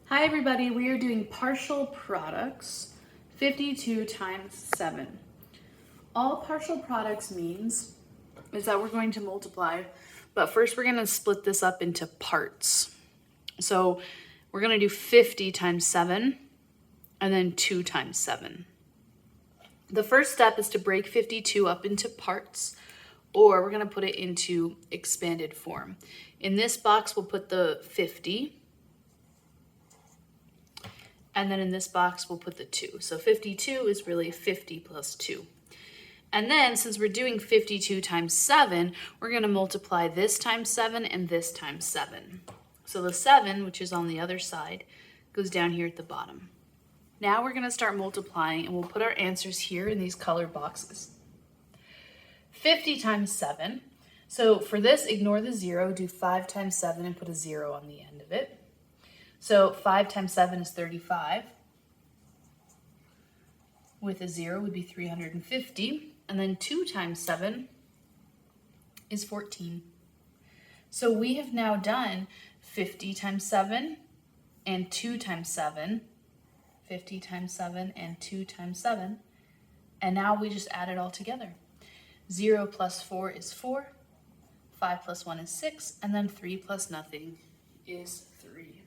Hi everybody, we are doing partial products, 52 times 7. All partial products means is that we're going to multiply, but first we're going to split this up into parts. So we're going to do 50 times 7 and then 2 times 7. The first step is to break 52 up into parts, or we're going to put it into expanded form. In this box, we'll put the 50. And then in this box, we'll put the 2. So 52 is really 50 plus 2. And then since we're doing 52 times 7, we're going to multiply this times 7 and this times 7. So the 7, which is on the other side, goes down here at the bottom. Now we're going to start multiplying, and we'll put our answers here in these colored boxes. 50 times 7. So for this, ignore the 0, do 5 times 7 and put a 0 on the end of it. So 5 times 7 is 35. With a 0 would be 350. And then 2 times 7 is 14. So we have now done 50 times 7 and 2 times 7. 50 times 7 and 2 times 7. And now we just add it all together. 0 plus 4 is 4. 5 plus 1 is 6. And then 3 plus nothing is 3.